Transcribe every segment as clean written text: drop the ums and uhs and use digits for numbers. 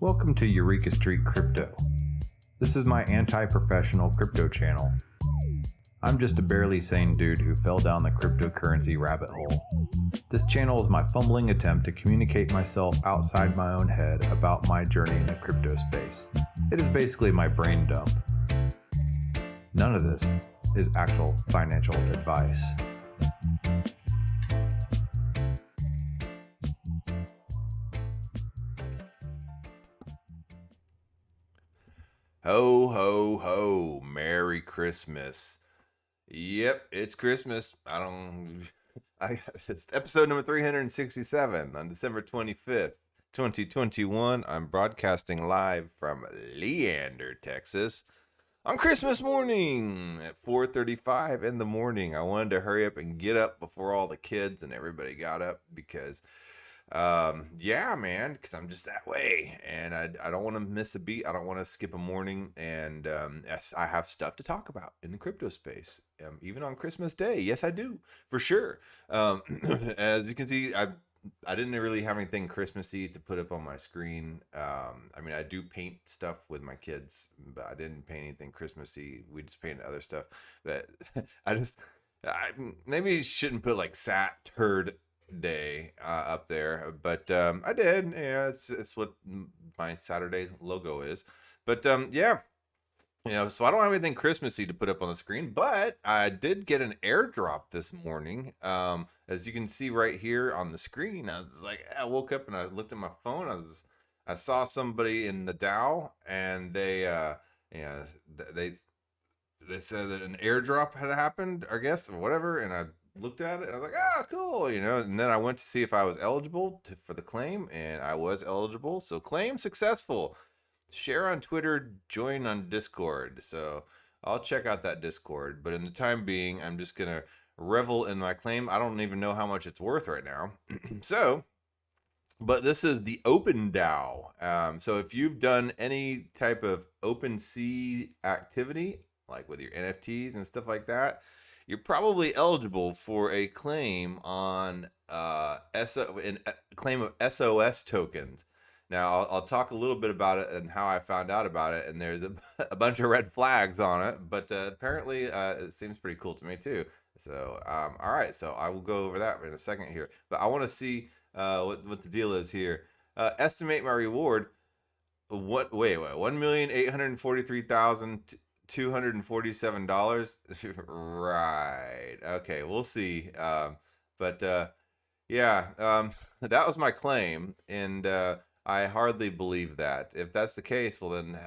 Welcome to Eureka Street Crypto. This is my anti-professional crypto channel. I'm just a barely sane dude who fell down the cryptocurrency rabbit hole. This channel is my fumbling attempt to communicate myself outside my own head about my journey in the crypto space. It is basically my brain dump. None of this is actual financial advice. Ho, ho, ho. Merry Christmas. Yep, it's Christmas. It's episode number 367 on December 25th, 2021. I'm broadcasting live from Leander, Texas on Christmas morning at 4:35 in the morning. I wanted to hurry up and get up before all the kids and everybody got up because yeah, man, because I'm just that way, and I don't want to miss a beat. I don't want to skip a morning, and yes, I have stuff to talk about in the crypto space, even on Christmas Day. Yes, I do, for sure. As you can see, I didn't really have anything Christmassy to put up on my screen. I mean, I do paint stuff with my kids, but I didn't paint anything Christmassy. We just painted other stuff. But I maybe shouldn't put like Sat Turd Day up there, but I did. Yeah, it's what my Saturday logo is. But yeah, so I don't have anything Christmassy to put up on the screen, but I did get an airdrop this morning. As you can see right here on the screen, I was like, I woke up and I looked at my phone. I saw somebody in the DAO, and they said that an airdrop had happened, I guess, or whatever, and I looked at it and I was like, cool, and then I went to see if I was eligible for the claim, and I was eligible. So claim successful. Share on Twitter, join on Discord. So I'll check out that Discord, but in the time being, I'm just gonna revel in my claim. I don't even know how much it's worth right now. But this is the Open DAO. So if you've done any type of OpenSea activity, like with your NFTs and stuff like that, you're probably eligible for a claim on claim of SOS tokens. Now, I'll talk a little bit about it and how I found out about it, and there's a bunch of red flags on it, but apparently it seems pretty cool to me too. So, all right, so I will go over that in a second here, but I want to see what the deal is here. Estimate my reward. Wait, $1,843,247. Right. Okay, we'll see. But yeah, that was my claim, and I hardly believe that. If that's the case, well then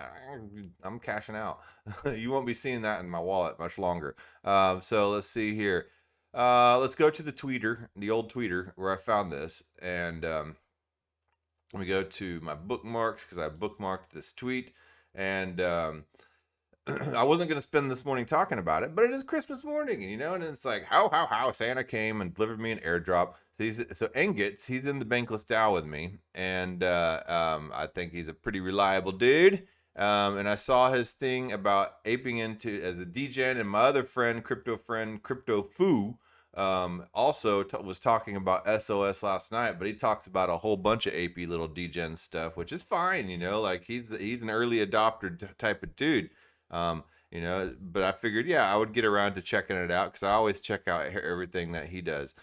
I'm cashing out. You won't be seeing that in my wallet much longer. So let's see here. Let's go to the old tweeter where I found this, and let me go to my bookmarks because I bookmarked this tweet, and I wasn't going to spend this morning talking about it, but it is Christmas morning, and it's like, how Santa came and delivered me an airdrop. So Engitz, he's in the Bankless DAO with me, and I think he's a pretty reliable dude. And I saw his thing about aping into as a degen, and my other friend, Crypto Foo, also was talking about SOS last night, but he talks about a whole bunch of AP little degen stuff, which is fine, like he's an early adopter type of dude. But I figured, I would get around to checking it out because I always check out everything that he does.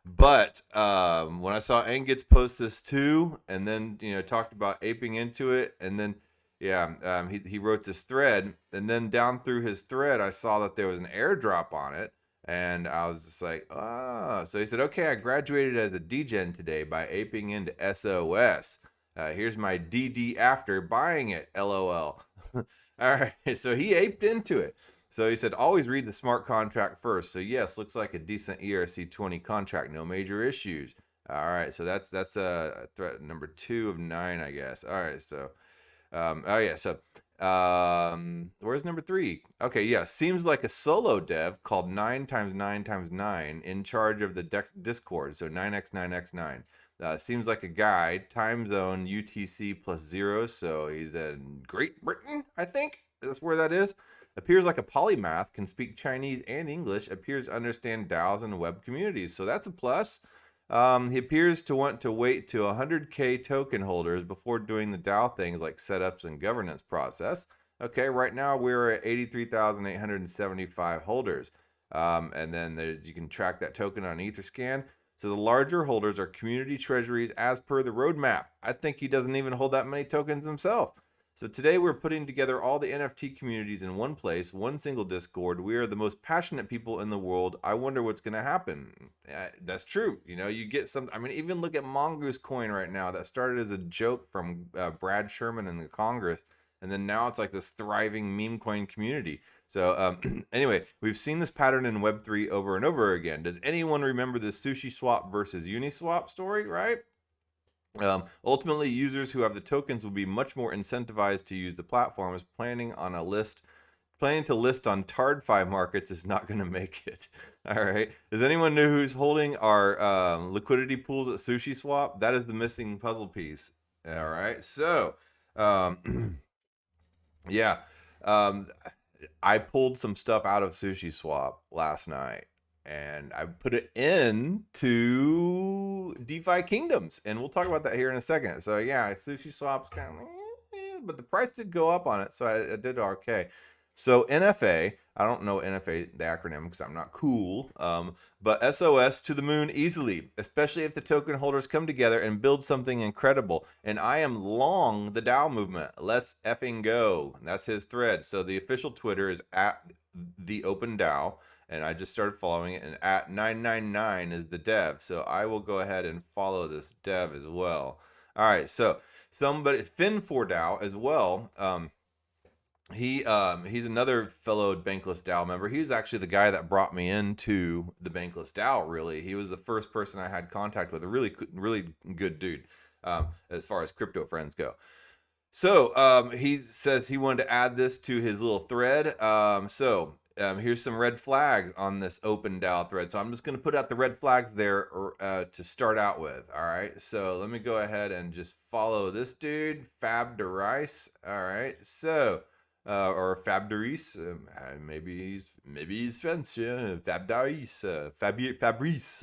But when I saw Engitz post this too, and then, talked about aping into it, and then, he wrote this thread, and then down through his thread, I saw that there was an airdrop on it, and I was just like, so he said, okay, I graduated as a degen today by aping into SOS. Here's my DD after buying it, LOL. All right, so he aped into it. So he said, always read the smart contract first. So yes, looks like a decent ERC20 contract, no major issues. All right, so that's threat number 2 of 9, I guess. All right, so where's number 3? Okay, seems like a solo dev called 9x9x9 in charge of the Discord. So 9x9x9. Seems like a guy, time zone UTC +0, so he's in Great Britain, I think. That's where that is. Appears like a polymath, can speak Chinese and English, appears to understand DAOs and web communities. So that's a plus. He appears to want to wait to 100K token holders before doing the DAO things like setups and governance process. Okay, right now we're at 83,875 holders. And then you can track that token on Etherscan. So the larger holders are community treasuries as per the roadmap. I think he doesn't even hold that many tokens himself. So today we're putting together all the NFT communities in one place, one single Discord. We are the most passionate people in the world. I wonder what's going to happen. That's true. You know, you get some, I mean, even look at Mongoose Coin right now that started as a joke from Brad Sherman in the Congress. And then now it's like this thriving meme coin community. So anyway, we've seen this pattern in Web3 over and over again. Does anyone remember the Sushi Swap versus Uniswap story, right? Ultimately, users who have the tokens will be much more incentivized to use the platform. As planning to list on TARD5 markets is not going to make it. All right. Does anyone know who's holding our liquidity pools at Sushi Swap? That is the missing puzzle piece. All right. So, yeah. I pulled some stuff out of Sushi Swap last night and I put it into DeFi Kingdoms, and we'll talk about that here in a second. So yeah, Sushi Swap's kind of, but the price did go up on it, so I did okay. So NFA, I don't know NFA, the acronym, because I'm not cool, but SOS to the moon easily, especially if the token holders come together and build something incredible. And I am long the DAO movement. Let's effing go. That's his thread. So the official Twitter is at the Open DAO, and I just started following it, and at 999 is the dev. So I will go ahead and follow this dev as well. All right, so somebody, Fin4DAO as well, he's another fellow Bankless DAO member. He's actually the guy that brought me into the Bankless DAO, really. He was the first person I had contact with, a really good dude, as far as crypto friends go. So he says he wanted to add this to his little thread. Here's some red flags on this Open DAO thread. So I'm just going to put out the red flags there to start out with. All right. So let me go ahead and just follow this dude, Fab DeRice. All right. So or Fab DeRice, maybe he's fancy. Fab DeRice, Fabrice.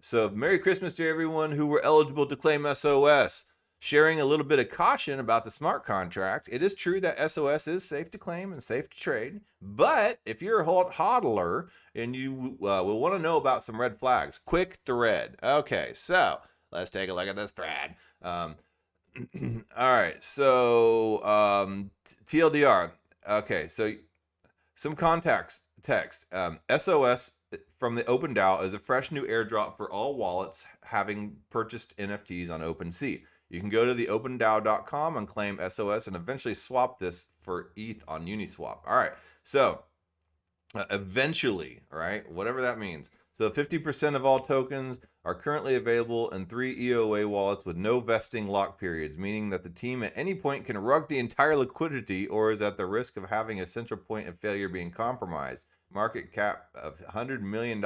So Merry Christmas to everyone who were eligible to claim SOS. Sharing a little bit of caution about the smart contract. It is true that SOS is safe to claim and safe to trade, but if you're a hodler and you will want to know about some red flags, quick thread. Okay, so let's take a look at this thread. All right, so TLDR. Okay, so some context text. SOS from the Open DAO is a fresh new airdrop for all wallets having purchased NFTs on OpenSea. You can go to the OpenDAO.com and claim SOS and eventually swap this for ETH on Uniswap. All right, so eventually, right, whatever that means. So 50% of all tokens are currently available in 3 EOA wallets with no vesting lock periods, meaning that the team at any point can rug the entire liquidity or is at the risk of having a central point of failure being compromised. Market cap of $100 million.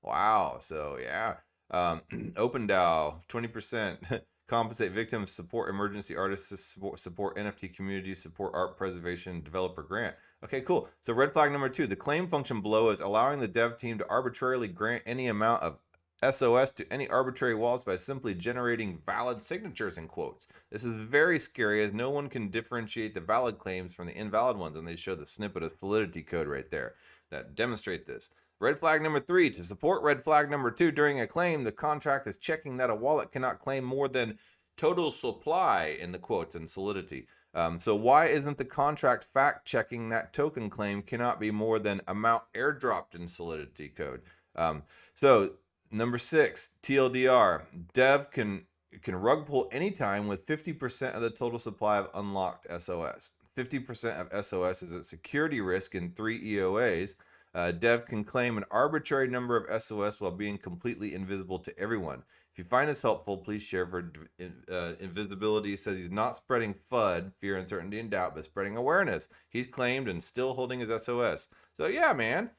Wow, so yeah. OpenDAO, 20%. Compensate victims, support emergency artists, support NFT communities, support art preservation, developer grant. Okay, cool. So red flag number 2, the claim function below is allowing the dev team to arbitrarily grant any amount of SOS to any arbitrary wallets by simply generating valid signatures in quotes. This is very scary as no one can differentiate the valid claims from the invalid ones, and they show the snippet of Solidity code right there that demonstrate this. Red flag number 3, to support red flag number 2 during a claim, the contract is checking that a wallet cannot claim more than total supply in the quotes in Solidity. So why isn't the contract fact checking that token claim cannot be more than amount airdropped in Solidity code? So number 6, TLDR, dev can rug pull anytime with 50% of the total supply of unlocked SOS. 50% of SOS is a security risk in 3 EOAs. Dev can claim an arbitrary number of SOS while being completely invisible to everyone. If you find this helpful, please share. For invisibility says he's not spreading FUD, fear, uncertainty, and doubt, but spreading awareness. He's claimed and still holding his SOS. So yeah, man.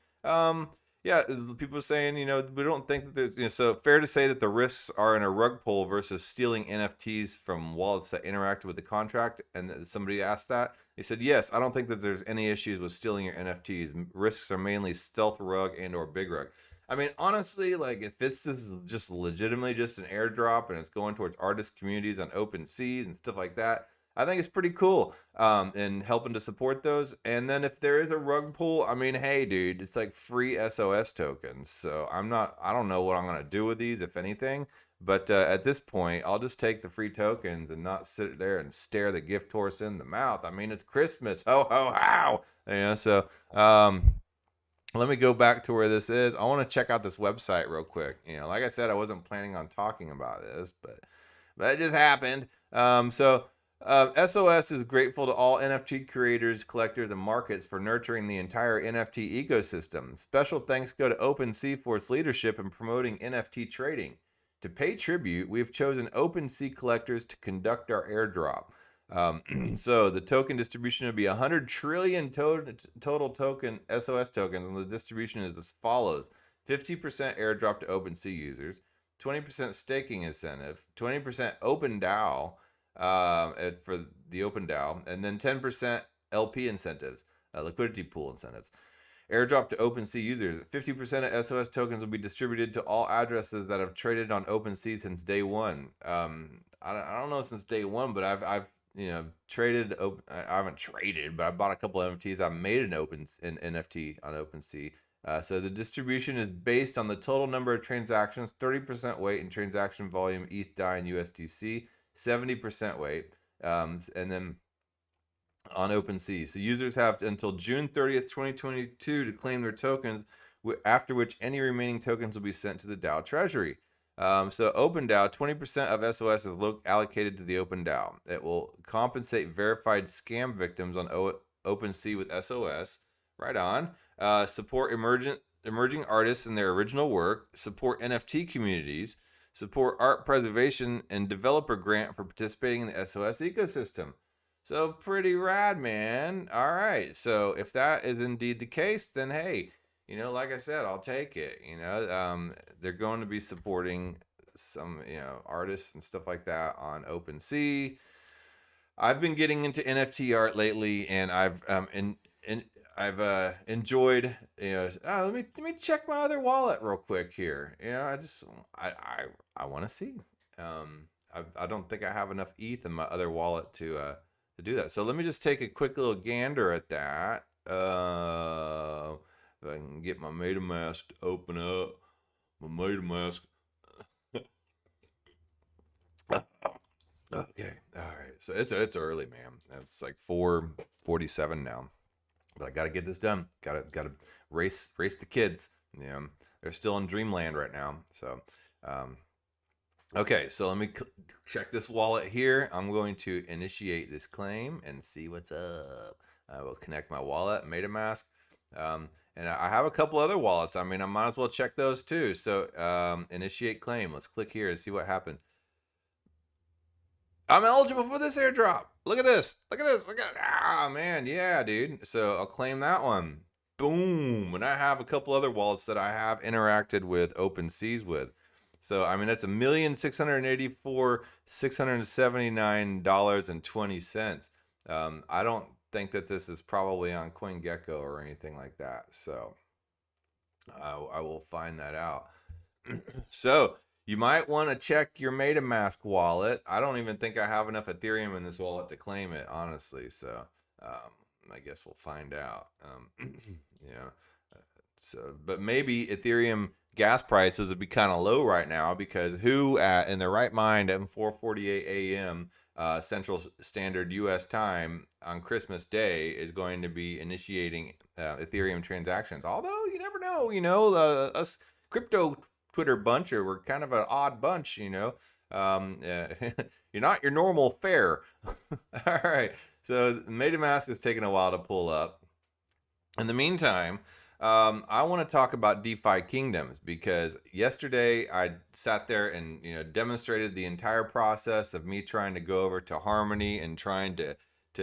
Yeah, people are saying, we don't think that there's, so fair to say that the risks are in a rug pull versus stealing NFTs from wallets that interacted with the contract. And somebody asked that. They said, yes, I don't think that there's any issues with stealing your NFTs. Risks are mainly stealth rug and or big rug. I mean, honestly, like if this is just legitimately just an airdrop and it's going towards artist communities on OpenSea and stuff like that, I think it's pretty cool. And helping to support those. And then if there is a rug pull, I mean, hey, dude, it's like free SOS tokens. So I don't know what I'm gonna do with these, if anything. But at this point, I'll just take the free tokens and not sit there and stare the gift horse in the mouth. I mean, it's Christmas, ho ho how. So let me go back to where this is. I want to check out this website real quick. Like I said, I wasn't planning on talking about this, but it just happened. SOS is grateful to all NFT creators, collectors, and markets for nurturing the entire NFT ecosystem. Special thanks go to OpenSea for its leadership in promoting NFT trading. To pay tribute, we have chosen OpenSea collectors to conduct our airdrop. So the token distribution would be 100 trillion total token SOS tokens, and the distribution is as follows: 50% airdrop to OpenSea users, 20% staking incentive, 20% open DAO for the open DAO, and then 10% LP incentives, liquidity pool incentives. Airdrop to OpenSea users. 50% of SOS tokens will be distributed to all addresses that have traded on OpenSea since day one. I don't know since day one, but I've traded. I haven't traded, but I bought a couple of NFTs. I've made an NFT on OpenSea. So the distribution is based on the total number of transactions, 30% weight in transaction volume, ETH, DAI, and USDC, 70% weight, and then on OpenSea. So users have until June 30th, 2022 to claim their tokens, after which any remaining tokens will be sent to the DAO treasury. So OpenDAO, 20% of SOS is allocated to the OpenDAO. It will compensate verified scam victims on OpenSea with SOS. Right on. Support emerging artists in their original work. Support NFT communities. Support art preservation and developer grant for participating in the SOS ecosystem. So pretty rad, man. All right. So if that is indeed the case, then hey, like I said, I'll take it. They're going to be supporting some, artists and stuff like that on OpenSea. I've been getting into NFT art lately, and I've enjoyed. Let me check my other wallet real quick here. I want to see. I don't think I have enough ETH in my other wallet to do that. So let me just take a quick little gander at that. If I can get my MetaMask to open up. My MetaMask. Okay. All right. So it's early, man. It's like 4:47 now. But I got to get this done. Got to race the kids. They're still in dreamland right now. So okay, so let me check this wallet here. I'm going to initiate this claim and see what's up. I will connect my wallet, MetaMask. And I have a couple other wallets. I mean, I might as well check those too. So initiate claim. Let's click here and see what happened. I'm eligible for this airdrop. Look at this. Look at this. Man. Yeah, dude. So I'll claim that one. Boom. And I have a couple other wallets that I have interacted with OpenSeas with. So, I mean, that's $1,684,679.20. I don't think that this is probably on CoinGecko or anything like that. So I will find that out. So you might want to check your MetaMask wallet. I don't even think I have enough Ethereum in this wallet to claim it, honestly. So I guess we'll find out. So, but maybe Ethereum gas prices would be kind of low right now, because who in their right mind at 4:48 a.m. Central Standard U.S. time on Christmas Day is going to be initiating Ethereum transactions? Although you never know, us crypto Twitter bunch, or we're kind of an odd bunch, you're not your normal fare. All right, so MetaMask is taking a while to pull up. In the meantime, I want to talk about DeFi Kingdoms, because yesterday I sat there and demonstrated the entire process of me trying to go over to Harmony and trying to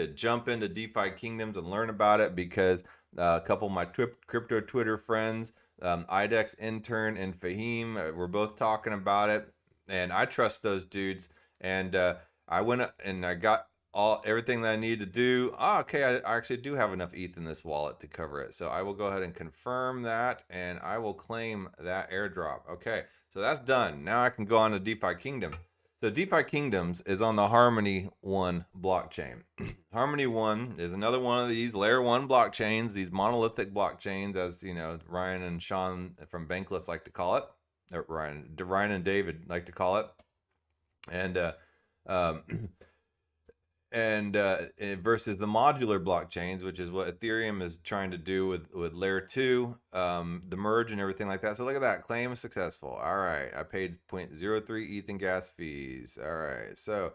jump into DeFi Kingdoms and learn about it, because a couple of my crypto Twitter friends, IDEX Intern and Fahim, were both talking about it, and I trust those dudes. And I went and I got everything that I need to do. Oh, okay, I actually do have enough ETH in this wallet to cover it. So I will go ahead and confirm that, and I will claim that airdrop. Okay, so that's done. Now I can go on to DeFi Kingdom. So DeFi Kingdoms is on the Harmony 1 blockchain. Harmony 1 is another one of these layer 1 blockchains, these monolithic blockchains, as you know, Ryan and Sean from Bankless like to call it. Or Ryan and David like to call it. And um, versus the modular blockchains, which is what Ethereum is trying to do with layer 2, the merge and everything like that. So look at that, claim is successful. All right, I paid 0.03 ETH in gas fees. All right, so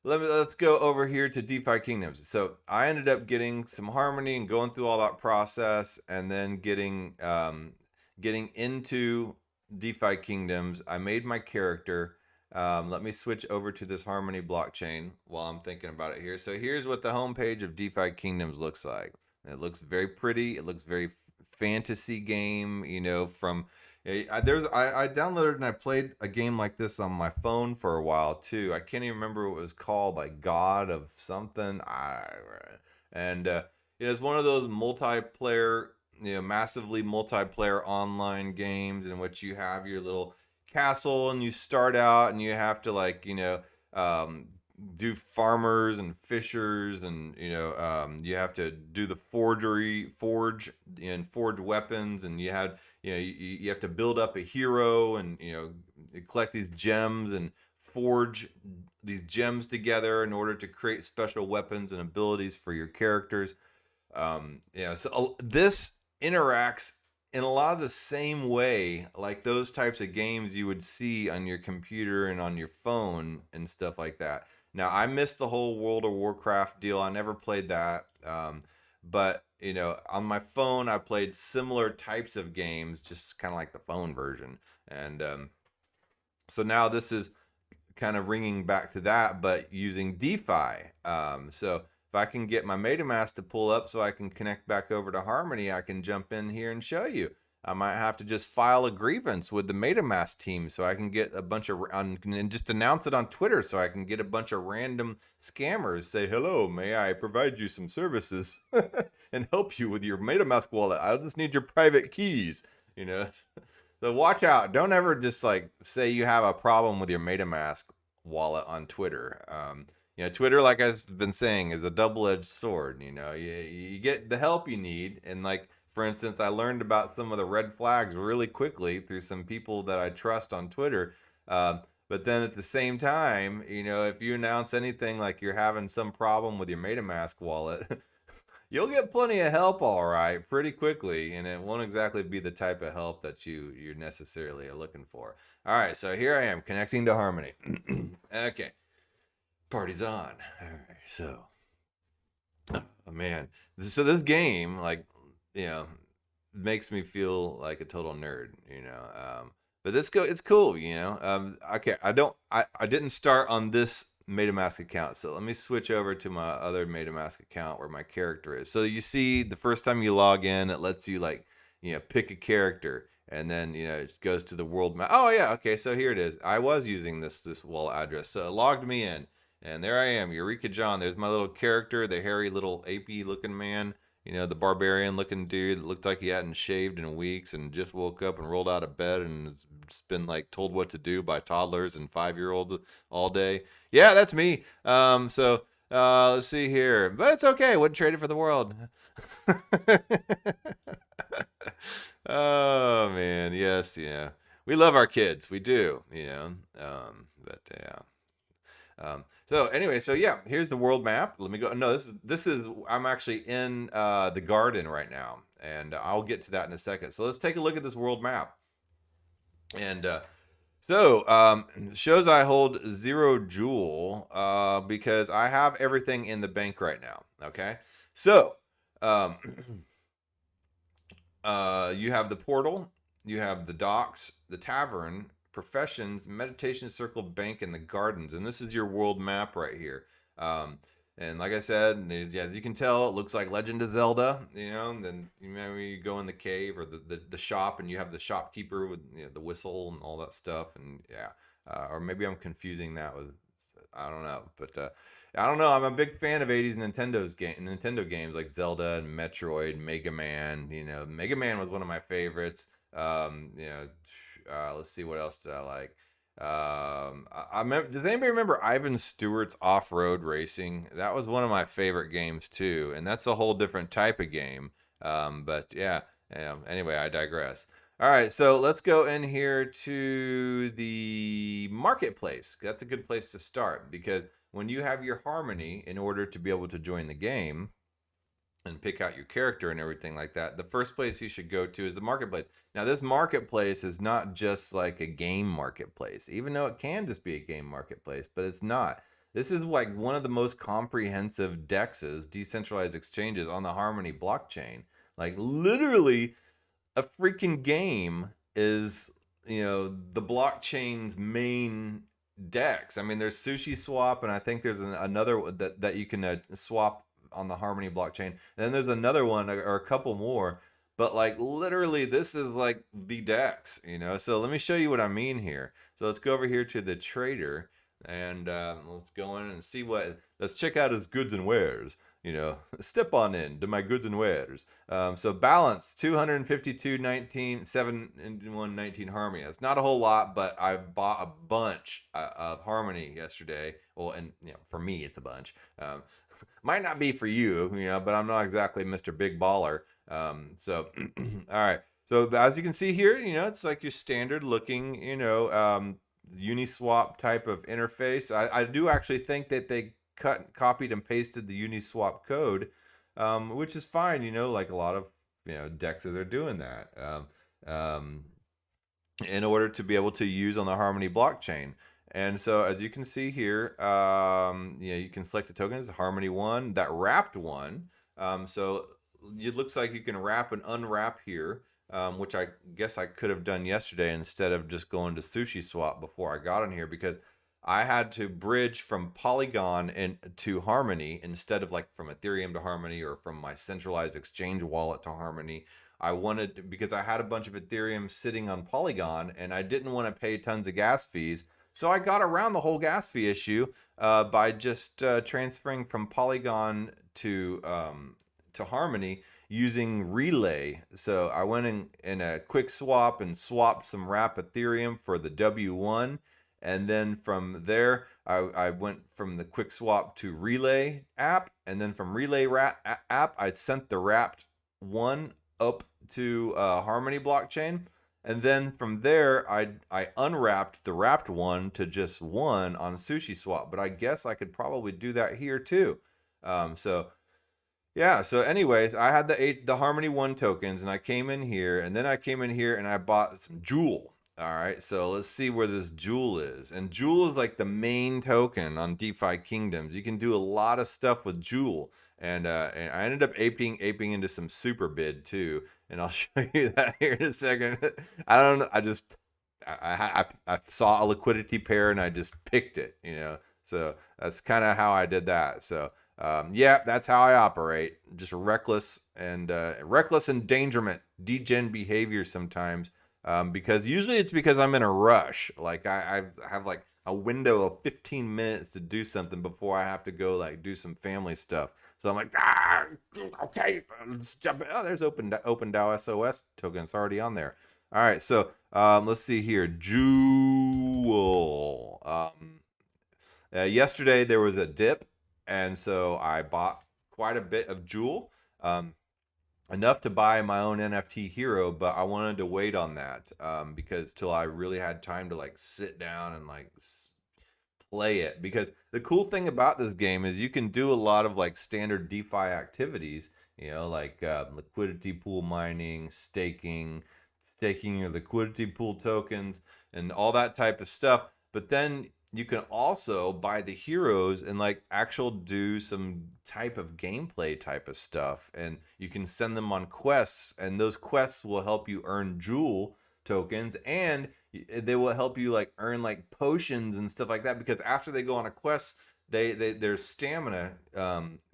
let's go over here to DeFi Kingdoms. So I ended up getting some Harmony and going through all that process, and then getting into DeFi Kingdoms. I made my character. Let me switch over to this Harmony blockchain while I'm thinking about it here. So here's what the homepage of DeFi Kingdoms looks like. It looks very pretty. It looks very fantasy game, you know, from I downloaded and I played a game like this on my phone for a while too. I can't even remember what it was called, like God of something. It's one of those multiplayer, you know, massively multiplayer online games in which you have your little castle and you start out and you have to, like, you know, do farmers and fishers, and you have to do the forge weapons, and you have to build up a hero, and you collect these gems and forge these gems together in order to create special weapons and abilities for your characters. So this interacts in a lot of the same way like those types of games you would see on your computer and on your phone and stuff like that. Now, I missed the whole World of Warcraft deal. I never played that. But, on my phone, I played similar types of games, just kind of like the phone version. And so now this is kind of ringing back to that, but using DeFi. So if I can get my MetaMask to pull up so I can connect back over to Harmony, I can jump in here and show you. I might have to just file a grievance with the MetaMask team so I can get a bunch of, and just announce it on Twitter so I can get a bunch of random scammers say, hello, may I provide you some services and help you with your MetaMask wallet? I'll just need your private keys, So watch out. Don't ever just like say you have a problem with your MetaMask wallet on Twitter. Twitter, like I've been saying, is a double-edged sword. You get the help you need, and like, for instance, I learned about some of the red flags really quickly through some people that I trust on Twitter. But then at the same time, if you announce anything like you're having some problem with your MetaMask wallet, you'll get plenty of help, all right, pretty quickly, and it won't exactly be the type of help that you necessarily are looking for. All right, so here I am connecting to Harmony. Okay, party's on. All right, so, oh man, so this game, like, makes me feel like a total nerd, but it's cool, Okay, I didn't start on this MetaMask account, so let me switch over to my other MetaMask account where my character is. So you see, the first time you log in, it lets you, like, pick a character, and then it goes to the world map. Oh yeah, okay, so here it is. I was using this wallet address, so it logged me in, and there I am, Eureka John. There's my little character, the hairy little apey looking man, the barbarian looking dude. It looked like he hadn't shaved in weeks and just woke up and rolled out of bed and has just been like told what to do by toddlers and 5-year-olds all day. Yeah, that's me. So let's see here, but it's okay. Wouldn't trade it for the world. Oh man, yes, yeah. We love our kids. We do, but yeah. So anyway, so yeah, here's the world map. Let me go. No, this is I'm actually in the garden right now, and I'll get to that in a second. So let's take a look at this world map. And shows I hold 0 jewel because I have everything in the bank right now. Okay, so you have the portal, you have the docks, the tavern, professions, meditation circle, bank, and the gardens, and this is your world map right here. And like I said, as you can tell, it looks like Legend of Zelda, and then you go in the cave or the shop, and you have the shopkeeper with the whistle and all that stuff, and yeah. Or maybe I'm confusing that with I don't know, but I don't know. I'm a big fan of 80s Nintendo games like Zelda and Metroid, Mega Man. You know, Mega Man was one of my favorites. You know, let's see, what else did I like? Does anybody remember Ivan Stewart's Off-Road Racing? That was one of my favorite games too, and that's a whole different type of game. But yeah, anyway, I digress. All right, so let's go in here to the marketplace. That's a good place to start, because when you have your Harmony, in order to be able to join the game and pick out your character and everything like that, the first place you should go to is the marketplace. Now, this marketplace is not just like a game marketplace, even though it can just be a game marketplace, but it's not. This is like one of the most comprehensive DEXs, decentralized exchanges, on the Harmony blockchain. Like, literally, a freaking game is, you know, the blockchain's main DEX. I mean, there's Sushi Swap, and I think there's another that you can swap on the Harmony blockchain. And then there's another one, or a couple more. But like, literally, this is like the DEX, you know. So let me show you what I mean here. So let's go over here to the trader, and let's go in and see let's check out his goods and wares. You know, step on in to my goods and wares. So balance 252.19, 7 Harmony. That's not a whole lot, but I bought a bunch of Harmony yesterday. Well, and you know, for me, it's a bunch. Might not be for you, you know, but I'm not exactly Mr. Big Baller. So, all right. So as you can see here, you know, it's like your standard looking, you know, Uniswap type of interface. I do actually think that they copied and pasted the Uniswap code, which is fine, you know, like a lot of, you know, DEXs are doing that in order to be able to use on the Harmony blockchain. And so as you can see here, you know, you can select the tokens, Harmony one, that wrapped one. So it looks like you can wrap and unwrap here, which I guess I could have done yesterday instead of just going to Sushi Swap before I got in here, because I had to bridge from Polygon to Harmony instead of like from Ethereum to Harmony, or from my centralized exchange wallet to Harmony. I wanted, because I had a bunch of Ethereum sitting on Polygon and I didn't want to pay tons of gas fees. So I got around the whole gas fee issue by just transferring from Polygon to Harmony using Relay. So I went in a quick swap and swapped some wrap Ethereum for the W1. And then from there, I went from the quick swap to Relay app. And then from Relay app, I sent the wrapped one up to Harmony blockchain. And then from there, I unwrapped the wrapped one to just one on Sushi Swap. But I guess I could probably do that here too. So yeah, so anyways, I had the Harmony 1 tokens, and I came in here, and then I came in here and I bought some Jewel. All right, so let's see where this Jewel is. And Jewel is like the main token on DeFi Kingdoms. You can do a lot of stuff with Jewel. And I ended up aping into some super bid too. And I'll show you that here in a second. I don't know. I saw a liquidity pair and I just picked it, you know. So that's kind of how I did that. So yeah, that's how I operate. Just reckless endangerment, degen behavior sometimes. Because usually it's because I'm in a rush. Like I have like a window of 15 minutes to do something before I have to go like do some family stuff. So I'm like, okay, let's jump in. Oh, there's Open DAO SOS token. It's already on there. All right, so let's see here. Jewel. Yesterday there was a dip, and so I bought quite a bit of Jewel. Enough to buy my own NFT hero, but I wanted to wait on that because till I really had time to like sit down and like play it. Because the cool thing about this game is you can do a lot of like standard DeFi activities, you know, like liquidity pool mining, staking your liquidity pool tokens, and all that type of stuff. But then you can also buy the heroes and like do some type of gameplay type of stuff, and you can send them on quests, and those quests will help you earn Jewel tokens, and they will help you like earn like potions and stuff like that, because after they go on a quest, their stamina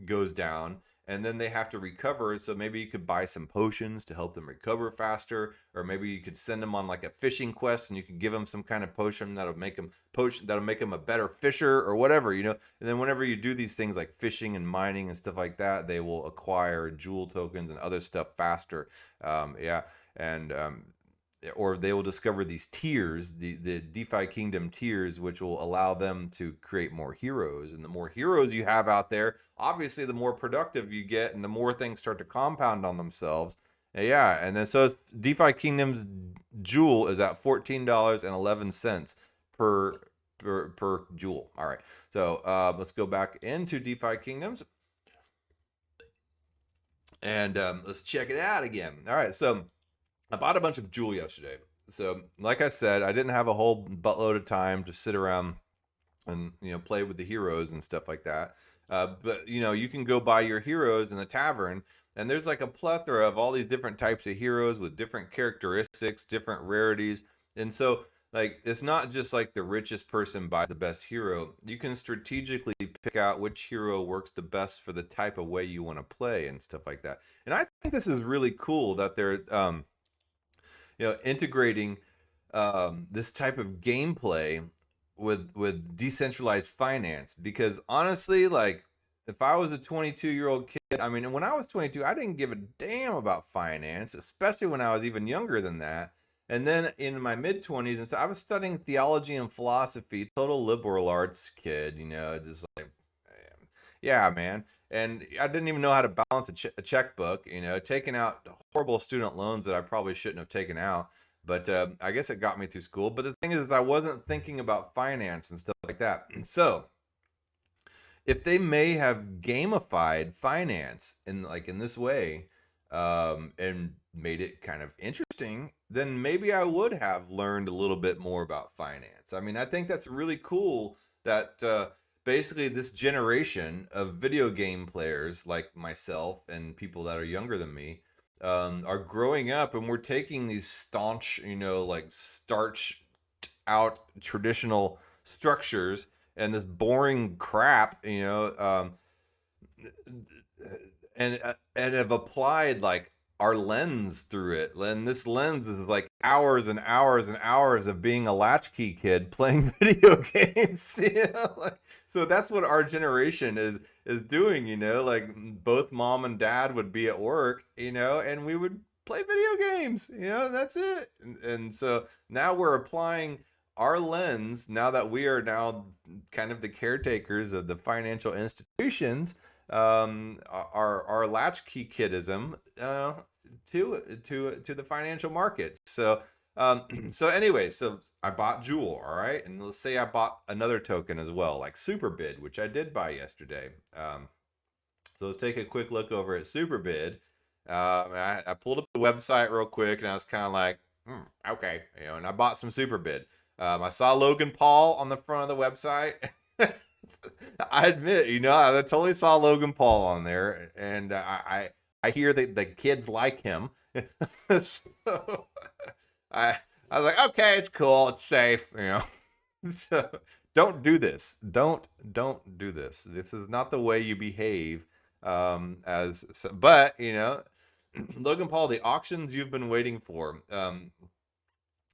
goes down, and then they have to recover. So maybe you could buy some potions to help them recover faster, or maybe you could send them on like a fishing quest and you could give them some kind of potion that'll make them a better fisher or whatever, you know. And then whenever you do these things like fishing and mining and stuff like that, they will acquire jewel tokens and other stuff faster. Yeah, and or they will discover these tiers, the DeFi Kingdom tiers, which will allow them to create more heroes. And the more heroes you have out there, obviously the more productive you get and the more things start to compound on themselves. Yeah, and then so DeFi Kingdom's Jewel is at $14.11 per jewel. All right, so let's go back into DeFi Kingdoms and let's check it out again. All right, so I bought a bunch of jewel yesterday. So like I said, I didn't have a whole buttload of time to sit around and, you know, play with the heroes and stuff like that. But, you know, you can go buy your heroes in the tavern, and there's like a plethora of all these different types of heroes with different characteristics, different rarities. And so, like, it's not just like the richest person buys the best hero. You can strategically pick out which hero works the best for the type of way you want to play and stuff like that. And I think this is really cool that they're you know, integrating this type of gameplay with decentralized finance. Because honestly, like, if I was a 22-year-old kid, I mean, when I was 22, I didn't give a damn about finance, especially when I was even younger than that. And then in my mid-20s, and so I was studying theology and philosophy, total liberal arts kid, you know, just like, yeah, man. And I didn't even know how to balance a checkbook, you know, taking out horrible student loans that I probably shouldn't have taken out. But I guess it got me through school. But the thing is I wasn't thinking about finance and stuff like that. And so if they may have gamified finance in this way, and made it kind of interesting, then maybe I would have learned a little bit more about finance. I mean, I think that's really cool that basically this generation of video game players like myself and people that are younger than me are growing up, and we're taking these staunch, you know, like starch out traditional structures and this boring crap, you know, and have applied like our lens through it. And this lens is like hours and hours and hours of being a latchkey kid playing video games. You know, like, so that's what our generation is doing. You know, like both mom and dad would be at work, you know, and we would play video games. You know, that's it. And so now we're applying our lens, now that we are now kind of the caretakers of the financial institutions, our latchkey kidism to the financial markets. So anyway, so I bought Jewel, all right, and let's say I bought another token as well, like Superbid, which I did buy yesterday. So let's take a quick look over at Superbid. I pulled up the website real quick, and I was kind of like, okay, you know, and I bought some Superbid. I saw Logan Paul on the front of the website. I admit, you know, I totally saw Logan Paul on there, and I hear that the kids like him. So I was like, okay, it's cool, it's safe, you know. So don't do this. Don't do this. This is not the way you behave. But you know, Logan Paul, the auctions you've been waiting for.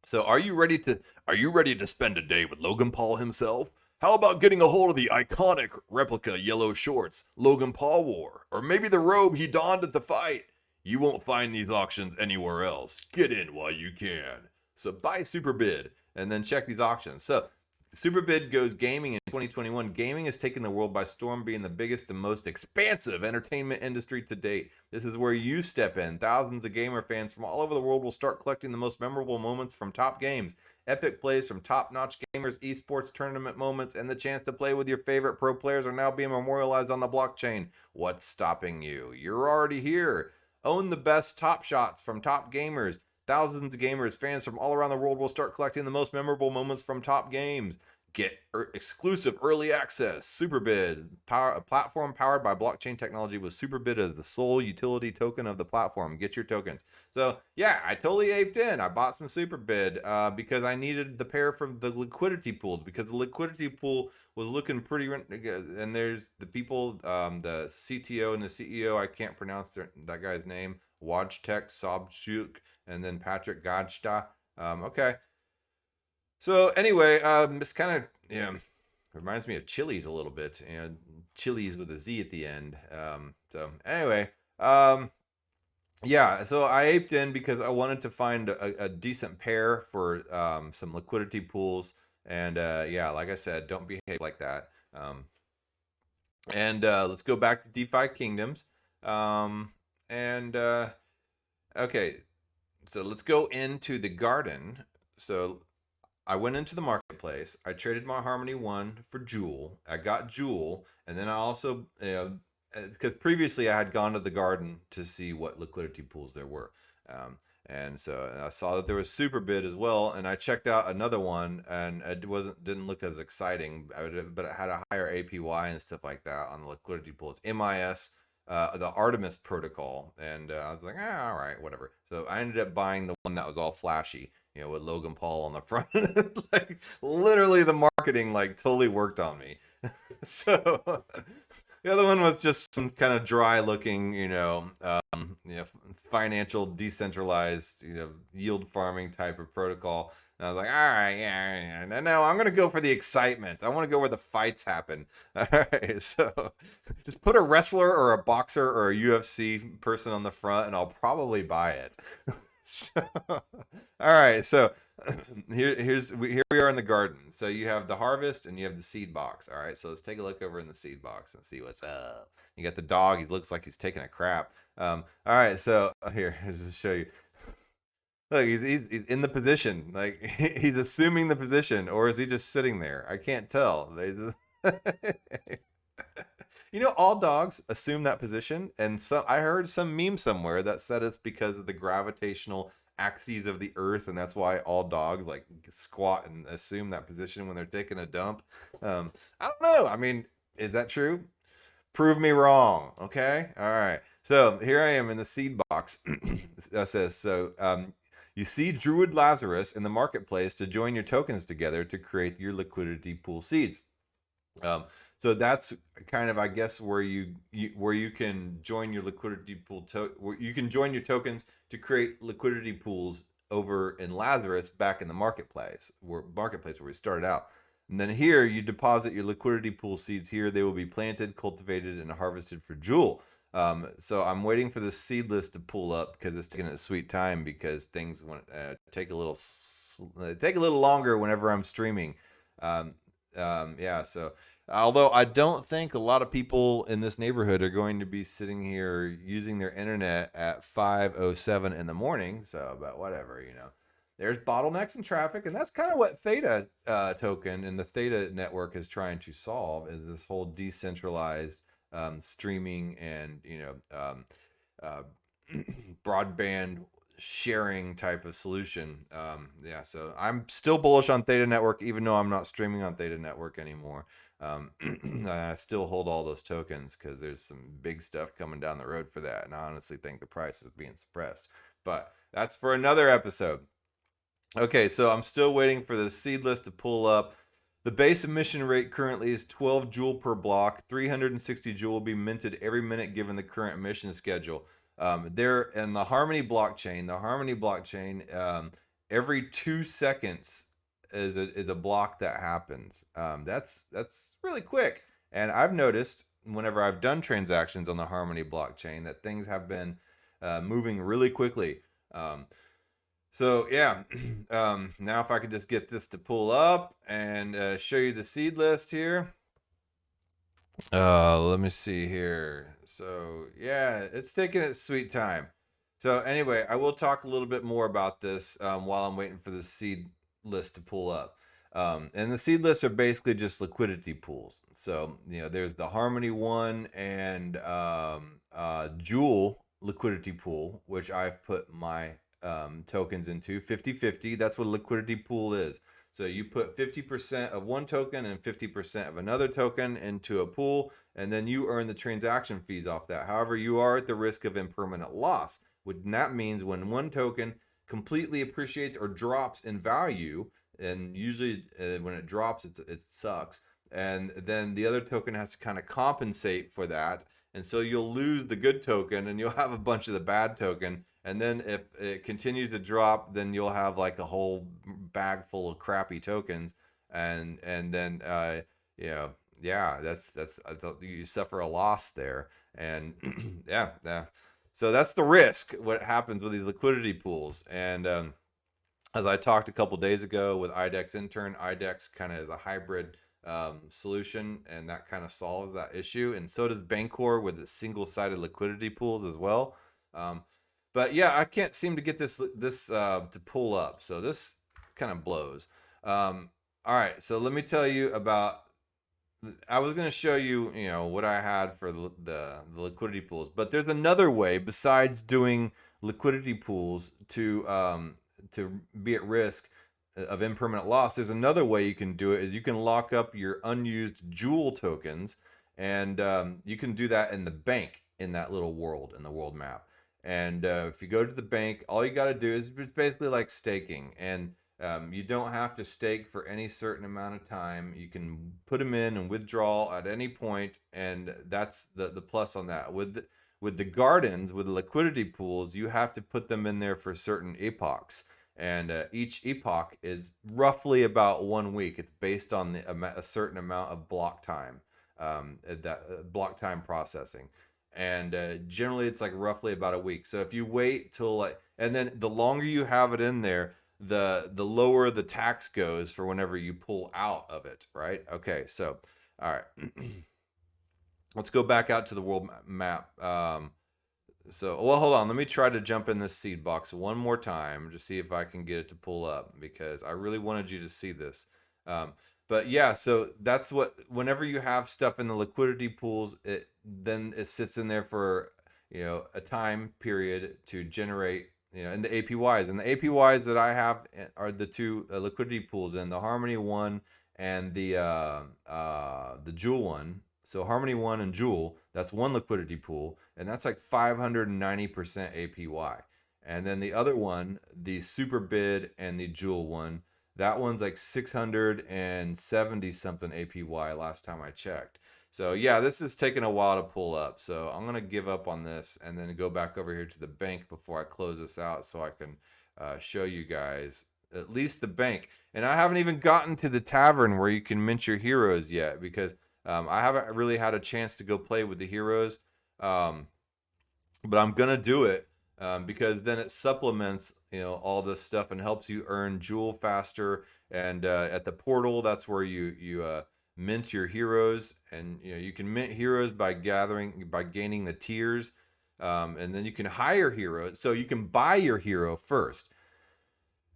So are you ready to spend a day with Logan Paul himself? How about getting a hold of the iconic replica yellow shorts Logan Paul wore? Or maybe the robe he donned at the fight? You won't find these auctions anywhere else. Get in while you can. So buy Superbid and then check these auctions. So Superbid goes gaming in 2021. Gaming has taken the world by storm, being the biggest and most expansive entertainment industry to date. This is where you step in. Thousands of gamer fans from all over the world will start collecting the most memorable moments from top games. Epic plays from top-notch gamers, esports tournament moments, and the chance to play with your favorite pro players are now being memorialized on the blockchain. What's stopping you? You're already here. Own the best top shots from top gamers. Thousands of gamers, fans from all around the world will start collecting the most memorable moments from top games. Get exclusive early access, Superbid, a platform powered by blockchain technology with Superbid as the sole utility token of the platform. Get your tokens. So yeah, I totally aped in. I bought some Superbid because I needed the pair from the liquidity pool, because the liquidity pool was looking pretty good. And there's the people, the CTO and the CEO, I can't pronounce that guy's name, Wojtek Sobchuk, and then Patrick Gajda. Okay. So anyway, this kind of reminds me of Chili's a little bit, and Chili's with a Z at the end. So anyway, yeah. So I aped in because I wanted to find a decent pair for some liquidity pools, and yeah, like I said, don't behave like that. And let's go back to DeFi Kingdoms. And okay, so let's go into the garden. So I went into the marketplace. I traded my Harmony 1 for Jewel. I got Jewel, and then I also, because previously I had gone to the garden to see what liquidity pools there were. And so I saw that there was Superbid as well, and I checked out another one, and it didn't look as exciting, but it had a higher APY and stuff like that on the liquidity pools. MIS, the Artemis protocol, and I was like, all right, whatever. So I ended up buying the one that was all flashy, with Logan Paul on the front. Like literally the marketing like totally worked on me. So the other one was just some kind of dry looking, financial decentralized, yield farming type of protocol. And I was like, all right, yeah. No, I'm gonna go for the excitement. I want to go where the fights happen. All right, so just put a wrestler or a boxer or a UFC person on the front, and I'll probably buy it. So, all right, so here we are in the garden. So you have the harvest and you have the seed box. All right, so let's take a look over in the seed box and see what's up. You got the dog. He looks like he's taking a crap. All right, so here, just to show you. Look, he's in the position. Like he's assuming the position, or is he just sitting there? I can't tell. All dogs assume that position, and so I heard some meme somewhere that said it's because of the gravitational axes of the earth, and that's why all dogs like squat and assume that position when they're taking a dump. I don't know. I mean, is that true? Prove me wrong. Okay. All right. So here I am in the seed box. That says so. You see Druid Lazarus in the marketplace to join your tokens together to create your liquidity pool seeds. So that's kind of, I guess, where you can join your liquidity pool. Where you can join your tokens to create liquidity pools over in Lazarus back in the marketplace where we started out. And then here you deposit your liquidity pool seeds here. They will be planted, cultivated, and harvested for Jewel. So I'm waiting for the seed list to pull up because it's taking a sweet time because things take a little longer whenever I'm streaming. Yeah. So although I don't think a lot of people in this neighborhood are going to be sitting here using their internet at 5:07 in the morning. So, but whatever, there's bottlenecks in traffic, and that's kind of what Theta token and the Theta network is trying to solve, is this whole decentralized streaming and broadband sharing type of solution. Yeah, so I'm still bullish on Theta network, even though I'm not streaming on Theta network anymore. I still hold all those tokens because there's some big stuff coming down the road for that, and I honestly think the price is being suppressed, but that's for another episode. Okay, so I'm still waiting for the seed list to pull up. The base emission rate currently is 12 joule per block. 360 joule will be minted every minute given the current emission schedule. There in the Harmony blockchain, every 2 seconds is a block that happens. That's really quick. And I've noticed whenever I've done transactions on the Harmony blockchain that things have been moving really quickly. So yeah, now if I could just get this to pull up and show you the seed list here. Let me see here. So yeah, it's taking its sweet time. So anyway, I will talk a little bit more about this while I'm waiting for the seed list to pull up. And the seed lists are basically just liquidity pools. So there's the Harmony 1 and Jewel liquidity pool, which I've put my tokens into 50-50. That's what a liquidity pool is. So you put 50% of one token and 50% of another token into a pool, and then you earn the transaction fees off that. However, you are at the risk of impermanent loss. And that means when one token completely appreciates or drops in value, and usually when it drops, it sucks. And then the other token has to kind of compensate for that. And so you'll lose the good token and you'll have a bunch of the bad token. And then if it continues to drop, then you'll have like a whole bag full of crappy tokens. And then you know, yeah, that's you suffer a loss there. And yeah. So that's the risk. What happens with these liquidity pools. And as I talked a couple days ago with IDEX Intern, IDEX kind of is a hybrid solution, and that kind of solves that issue. And so does Bancor with the single-sided liquidity pools as well. But yeah, I can't seem to get this to pull up, so this kind of blows. All right, so let me tell you about. I was going to show you, what I had for the liquidity pools, but there's another way besides doing liquidity pools to be at risk of impermanent loss. There's another way you can do it, is you can lock up your unused Jewel tokens, and you can do that in the bank in that little world, in the world map. And if you go to the bank, all you got to do is basically like staking, and you don't have to stake for any certain amount of time. You can put them in and withdraw at any point, and that's the plus on that. With the gardens, with the liquidity pools, you have to put them in there for certain epochs. And each epoch is roughly about 1 week. It's based on a certain amount of block time, block time processing. And generally it's like roughly about a week. So if you wait till and then the longer you have it in there, the lower the tax goes for whenever you pull out of it, right? Okay, so all right. Let's go back out to the world map. Well, hold on. Let me try to jump in this seed box one more time to see if I can get it to pull up, because I really wanted you to see this. But yeah, so that's whenever you have stuff in the liquidity pools, then it sits in there for, a time period to generate, and the APYs. And the APYs that I have are the two liquidity pools in the Harmony one and the Jewel one. So Harmony 1 and Jewel, that's one liquidity pool, and that's like 590% APY. And then the other one, the Super Bid and the Jewel one, that one's like 670 something APY last time I checked. So yeah, this is taking a while to pull up. So I'm going to give up on this and then go back over here to the bank before I close this out, so I can show you guys at least the bank. And I haven't even gotten to the tavern where you can mint your heroes yet, because I haven't really had a chance to go play with the heroes, but I'm gonna do it because then it supplements, all this stuff and helps you earn Jewel faster. And at the portal, that's where you mint your heroes, and you can mint heroes by gaining the tiers, and then you can hire heroes. So you can buy your hero first.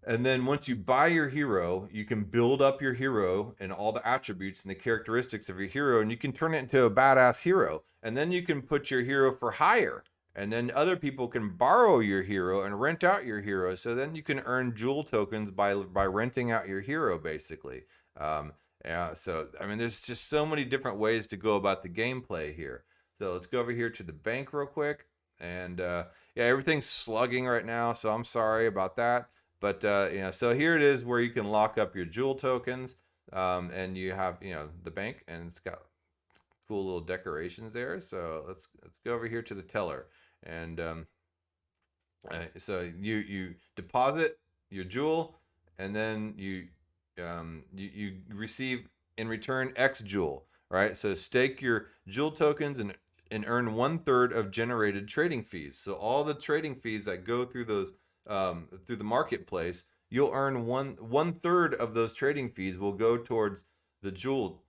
And then once you buy your hero, you can build up your hero and all the attributes and the characteristics of your hero, and you can turn it into a badass hero. And then you can put your hero for hire. And then other people can borrow your hero and rent out your hero. So then you can earn Jewel tokens by renting out your hero, basically. So, I mean, there's just so many different ways to go about the gameplay here. So let's go over here to the bank real quick. And yeah, everything's slugging right now, so I'm sorry about that. But so here it is where you can lock up your Jewel tokens, and you have the bank, and it's got cool little decorations there. So let's go over here to the teller, and so you deposit your Jewel, and then you receive in return X Jewel, right? So stake your Jewel tokens and earn 1/3 of generated trading fees. So all the trading fees that go through those through the marketplace, you'll earn 1/3 of those trading fees will go towards the Jewel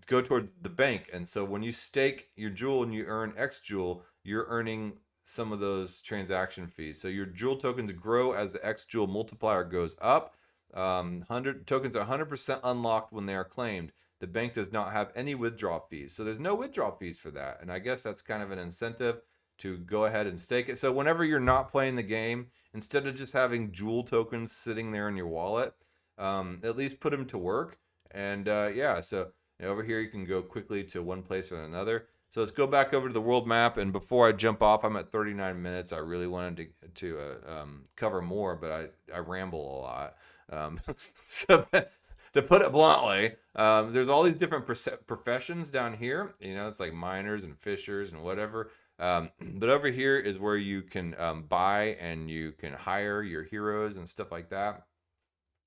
go towards the bank. And so when you stake your Jewel and you earn X Jewel, you're earning some of those transaction fees. So your Jewel tokens grow as the X Jewel multiplier goes up. 100 tokens are 100% unlocked when they are claimed. The bank does not have any withdrawal fees, so there's no withdrawal fees for that. And I guess that's kind of an incentive to go ahead and stake it. So whenever you're not playing the game, instead of just having Jewel tokens sitting there in your wallet, at least put them to work. And yeah, so over here you can go quickly to one place or another. So let's go back over to the world map. And before I jump off, I'm at 39 minutes. I really wanted to cover more, but I ramble a lot. So to put it bluntly, there's all these different professions down here. It's like miners and fishers and whatever. But over here is where you can buy and you can hire your heroes and stuff like that.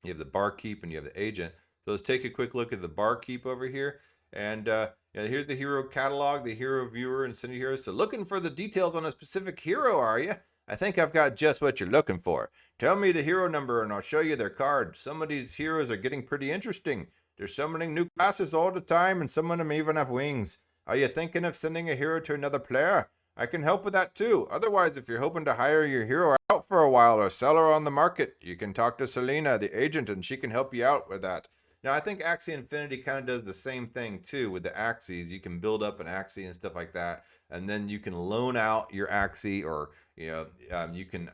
You have the barkeep and you have the agent. So let's take a quick look at the barkeep over here. And here's the hero catalog, the hero viewer, and Cindy Heroes. So looking for the details on a specific hero, are you? I think I've got just what you're looking for. Tell me the hero number and I'll show you their card. Some of these heroes are getting pretty interesting. They're summoning new classes all the time and some of them even have wings. Are you thinking of sending a hero to another player? I can help with that too. Otherwise, if you're hoping to hire your hero out for a while or sell her on the market, you can talk to Selena, the agent, and she can help you out with that. Now, I think Axie Infinity kind of does the same thing too with the Axies. You can build up an Axie and stuff like that, and then you can loan out your Axie, or you can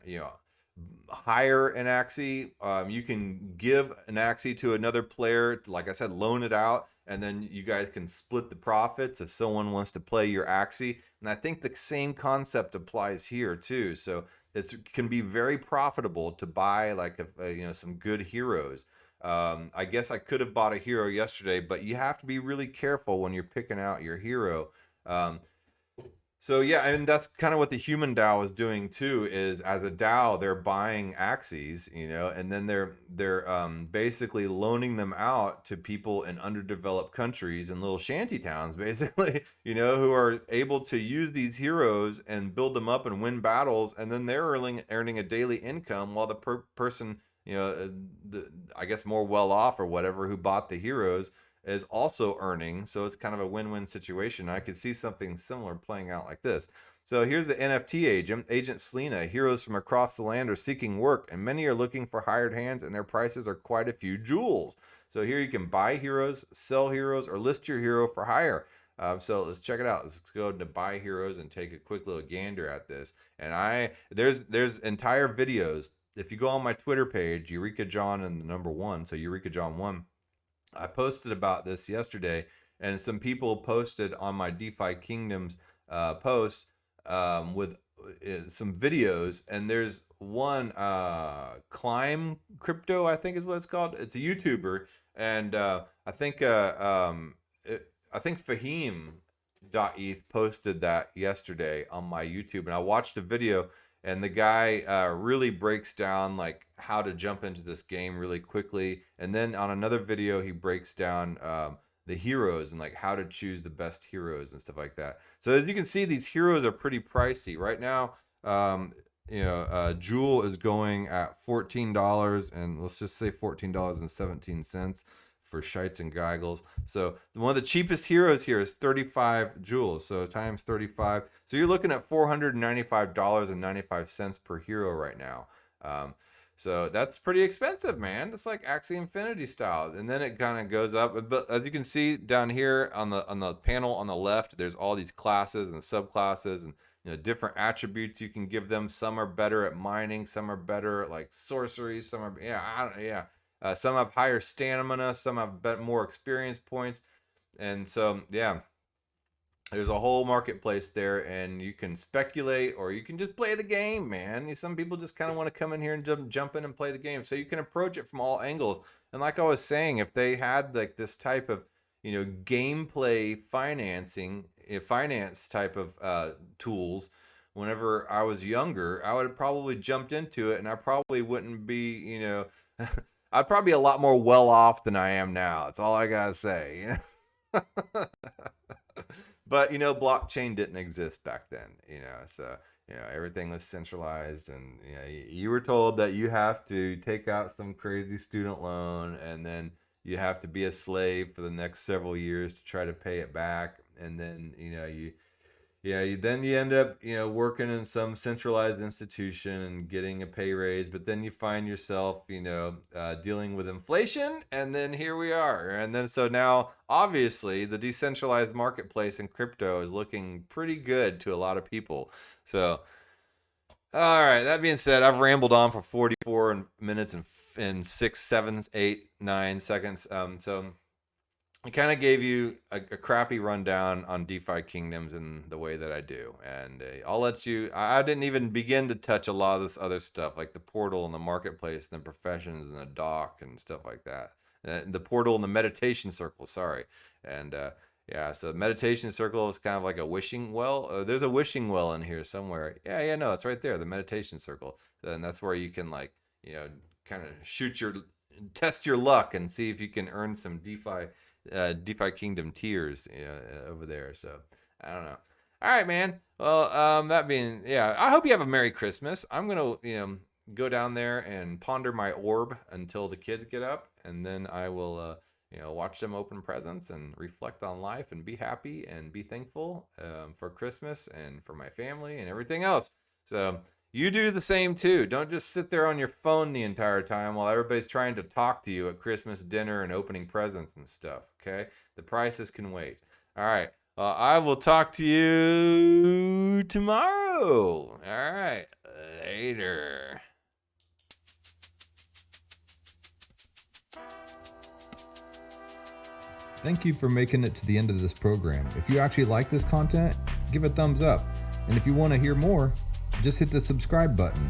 hire an Axie. You can give an Axie to another player, like I said, loan it out, and then you guys can split the profits if someone wants to play your Axie. And I think the same concept applies here too. So it can be very profitable to buy like some good heroes. I guess I could have bought a hero yesterday, but you have to be really careful when you're picking out your hero. So yeah, and that's kind of what the human DAO is doing too, is as a DAO, they're buying Axies, and then they're basically loaning them out to people in underdeveloped countries and little shanty towns, basically, who are able to use these heroes and build them up and win battles, and then they're earning a daily income while the person, I guess more well off or whatever, who bought the heroes is also earning. So it's kind of a win-win situation. I could see something similar playing out like this. So here's the NFT agent Selena. Heroes from across the land are seeking work, and many are looking for hired hands, and their prices are quite a few jewels. So here you can buy heroes, sell heroes, or list your hero for hire. So let's check it out. Let's go to buy heroes and take a quick little gander at this. And there's entire videos. If you go on my Twitter page, Eureka John and the number 1, so Eureka John 1, I posted about this yesterday, and some people posted on my DeFi Kingdoms post with some videos, and there's one Climb Crypto, I think is what it's called. It's a YouTuber, and I think Fahim.eth posted that yesterday on my YouTube, and I watched a video. And the guy really breaks down like how to jump into this game really quickly. And then on another video, he breaks down the heroes and like how to choose the best heroes and stuff like that. So as you can see, these heroes are pretty pricey right now. Jewel is going at $14, and let's just say $14.17 for shites and giggles. So one of the cheapest heroes here is 35 jewels. So times 35. So you're looking at $495.95 per hero right now. So that's pretty expensive, man. It's like Axie Infinity style. And then it kind of goes up. But as you can see down here on the panel on the left, there's all these classes and subclasses and different attributes you can give them. Some are better at mining, some are better at like sorcery, some are some have higher stamina, some have more experience points. And so, yeah, there's a whole marketplace there, and you can speculate or you can just play the game, man. Some people just kind of want to come in here and jump in and play the game. So you can approach it from all angles. And like I was saying, if they had like this type of, gameplay finance type of tools, whenever I was younger, I would have probably jumped into it, and I probably wouldn't be, I'd probably be a lot more well off than I am now. That's all I gotta say. But blockchain didn't exist back then. So everything was centralized, and you were told that you have to take out some crazy student loan, and then you have to be a slave for the next several years to try to pay it back, and then then you end up, working in some centralized institution and getting a pay raise, but then you find yourself, dealing with inflation, and then here we are. And then so now, obviously, the decentralized marketplace in crypto is looking pretty good to a lot of people. So, all right, that being said, I've rambled on for 44 minutes and 6, 7, 8, 9 seconds. So I kind of gave you a crappy rundown on DeFi Kingdoms and the way that I do. And I'll let you, I didn't even begin to touch a lot of this other stuff, like the portal and the marketplace and the professions and the doc and stuff like that. The portal and the meditation circle, sorry. And so the meditation circle is kind of like a wishing well. There's a wishing well in here somewhere. No, it's right there, the meditation circle. And that's where you can kind of test your luck and see if you can earn some DeFi Kingdom tiers over there. So I don't know. All right, man. Well, I hope you have a Merry Christmas. I'm gonna go down there and ponder my orb until the kids get up, and then I will watch them open presents and reflect on life and be happy and be thankful for Christmas and for my family and everything else. So you do the same too. Don't just sit there on your phone the entire time while everybody's trying to talk to you at Christmas dinner and opening presents and stuff, okay? The prices can wait. All right. I will talk to you tomorrow. All right. Later. Thank you for making it to the end of this program. If you actually like this content, give a thumbs up. And if you want to hear more, just hit the subscribe button.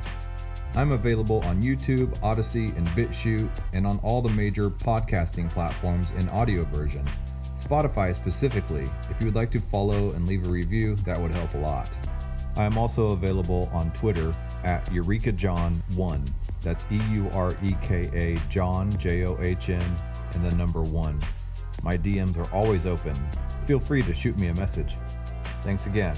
I'm available on YouTube, Odyssey, and BitChute, and on all the major podcasting platforms in audio version. Spotify specifically. If you would like to follow and leave a review, that would help a lot. I am also available on Twitter at EurekaJohn1. That's EUREKA John, JOHN, and the number 1. My DMs are always open. Feel free to shoot me a message. Thanks again.